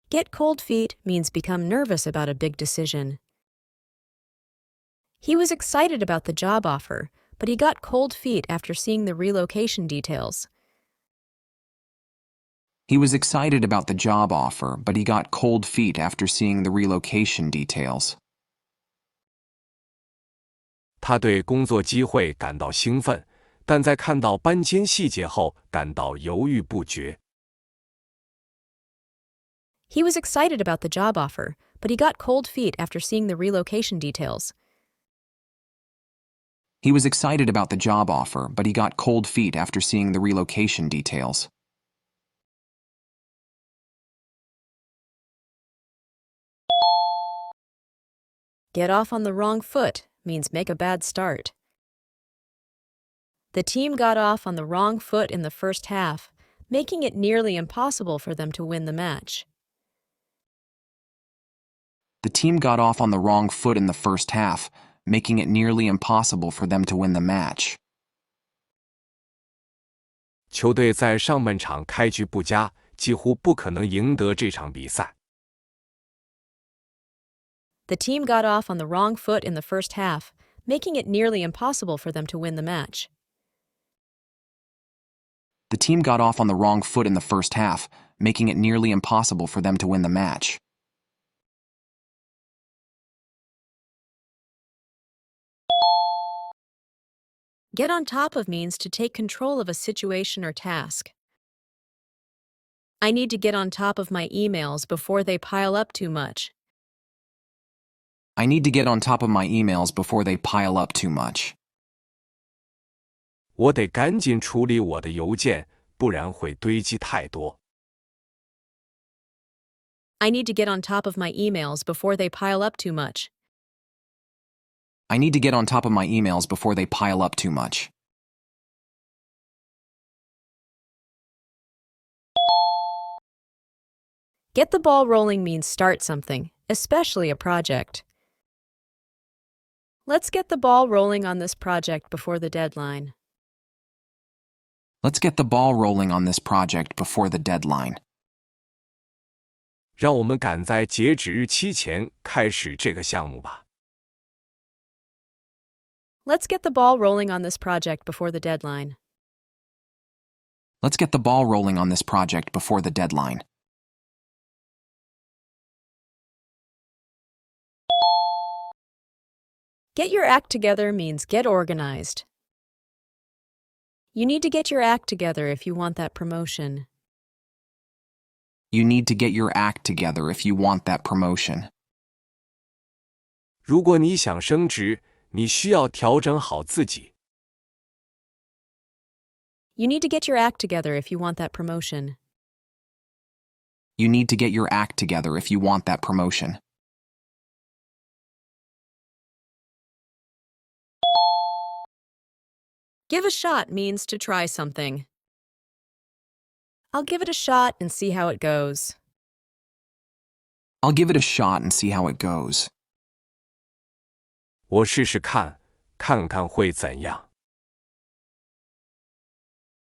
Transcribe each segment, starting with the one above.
Get cold feet means become nervous about a big decision. He was excited about the job offer, but he got cold feet after seeing the relocation details. He was excited about the job offer, but he got cold feet after seeing the relocation details. 他对工作机会感到兴奋，但在看到搬迁细节后感到犹豫不决。He was excited about the job offer, but he got cold feet after seeing the relocation details. He was excited about the job offer, but he got cold feet after seeing the relocation details. Get off on the wrong foot means make a bad start. The team got off on the wrong foot in the first half, making it nearly impossible for them to win the match. The team got off on the wrong foot in the first half, making it nearly impossible for them to win the match. 球队在上半场开局不佳，几乎不可能赢得这场比赛。The team got off on the wrong foot in the first half, making it nearly impossible for them to win the match. The team got off on the wrong foot in the first half, making it nearly impossible for them to win the match. Get on top of means to take control of a situation or task. I need to get on top of my emails before they pile up too much. I need to get on top of my emails before they pile up too much. 我得赶紧处理我的邮件，不然会堆积太多。I need to get on top of my emails before they pile up too much. I need to get on top of my emails before they pile up too much. Get the ball rolling means start something, especially a project. Let's get the ball rolling on this project before the deadline. Let's get the ball rolling on this project before the deadline. 让我们赶在截止日期前开始这个项目吧。Let's get the ball rolling on this project before the deadline. Let's get the ball rolling on this project before the deadline. Get your act together means get organized. You need to get your act together if you want that promotion. You need to get your act together if you want that promotion. 如果你想升职，你需要调整好自己。You need to get your act together if you want that promotion. You need to get your act together if you want that promotion. Give a shot means to try something. I'll give it a shot and see how it goes. I'll give it a shot and see how it goes. 我试试看，看看会怎样。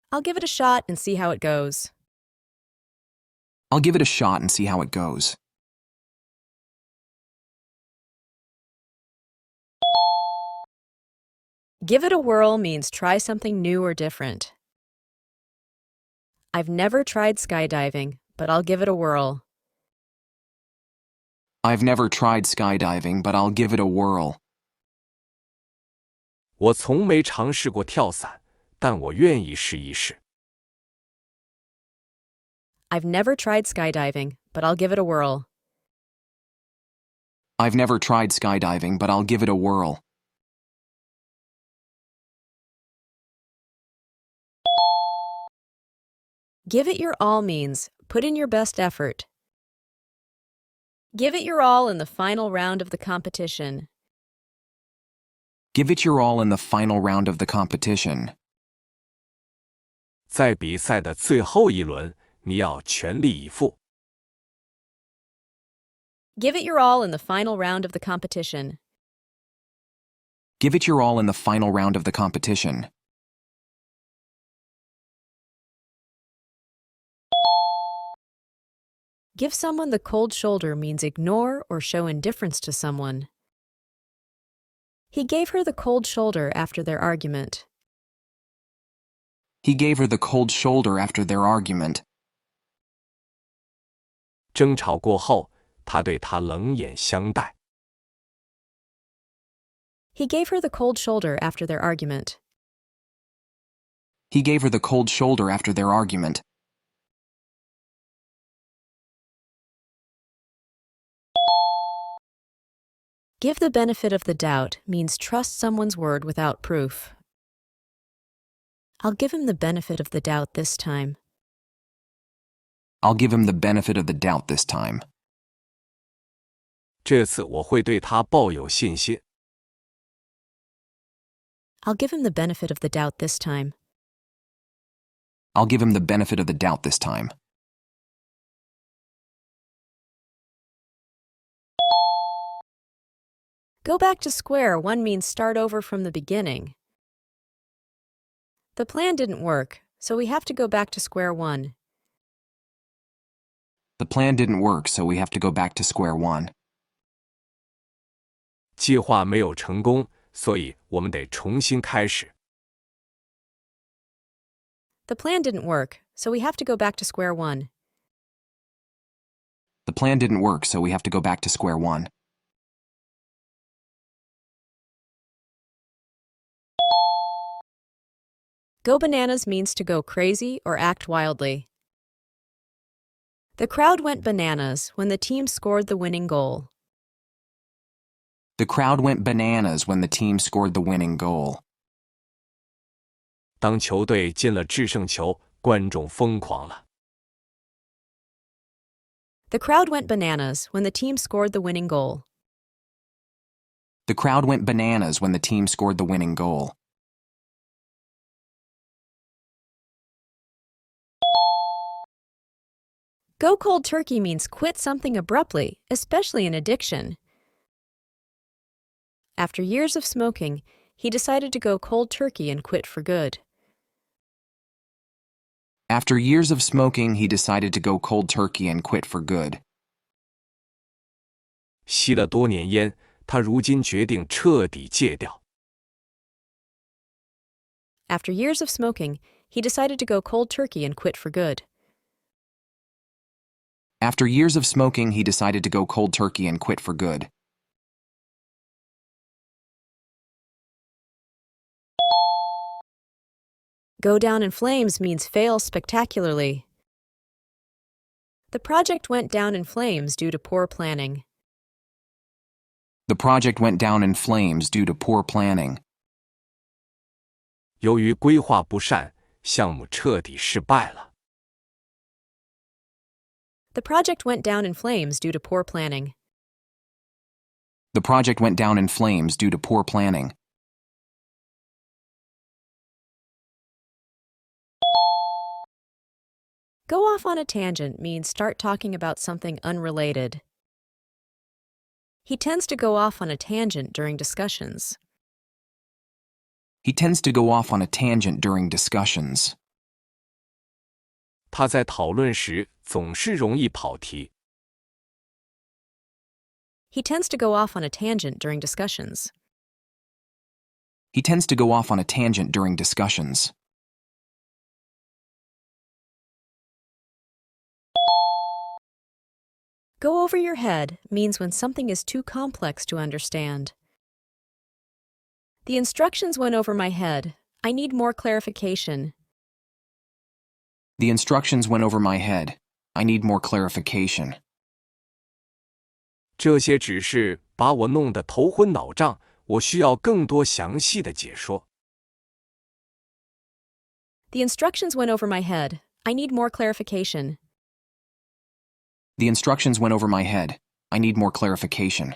I'll give it a shot and see how it goes. I'll give it a shot and see how it goes. Give it a whirl means try something new or different. I've never tried skydiving, but I'll give it a whirl. I've never tried skydiving, but I'll give it a whirl. 我从没尝试过跳伞，但我愿意试一试。I've never tried skydiving, but I'll give it a whirl. I've never tried skydiving, but I'll give it a whirl. Give it your all means put in your best effort. Give it your all in the final round of the competition. Give it your all in the final round of the competition. 在比赛的最后一轮，你要全力以赴。Give it your all in the final round of the competition. Give it your all in the final round of the competition. Give someone the cold shoulder means ignore or show indifference to someone. He gave her the cold shoulder after their argument. He gave her the cold shoulder after their argument. 争吵过后，他对她冷眼相待。He gave her the cold shoulder after their argument. He gave her the cold shoulder after their argument. Give the benefit of the doubt means trust someone's word without proof. I'll give him the benefit of the doubt this time. I'll give him the benefit of the doubt this time. 这次我会对他抱有信心。I'll give him the benefit of the doubt this time. I'll give him the benefit of the doubt this time. Go back to square one means start over from the beginning. The plan didn't work, so we have to go back to square one. The plan didn't work, so we have to go back to square one. 计划没有成功，所以我们得重新开始。The plan didn't work, so we have to go back to square one. The plan didn't work, so we have to go back to square one. Go bananas means to go crazy or act wildly. The crowd went bananas when the team scored the winning goal. The crowd went bananas when the team scored the winning goal. 当球队进了制胜球，观众疯狂了。The crowd went bananas when the team scored the winning goal. The crowd went bananas when the team scored the winning goal. Go cold turkey means quit something abruptly, especially in addiction. After years of smoking, he decided to go cold turkey and quit for good. After years of smoking, he decided to go cold turkey and quit for good. 吸了多年烟，他如今决定彻底戒掉。After years of smoking, he decided to go cold turkey and quit for good. After years of smoking, he decided to go cold turkey and quit for good. Go down in flames means fail spectacularly. The project went down in flames due to poor planning. The project went down in flames due to poor planning. 由于规划不善，项目彻底失败了。The project went down in flames due to poor planning. The project went down in flames due to poor planning. Go off on a tangent means start talking about something unrelated. He tends to go off on a tangent during discussions. He tends to go off on a tangent during discussions. 他在讨论时总是容易跑题。He tends to go off on a tangent during discussions. He tends to go off on a tangent during discussions. Go over your head means when something is too complex to understand. The instructions went over my head. I need more clarification. The instructions went over my head. I need more clarification. 这些指示把我弄得头昏脑胀，我需要更多详细的解说。The instructions went over my head. I need more clarification. The instructions went over my head. I need more clarification.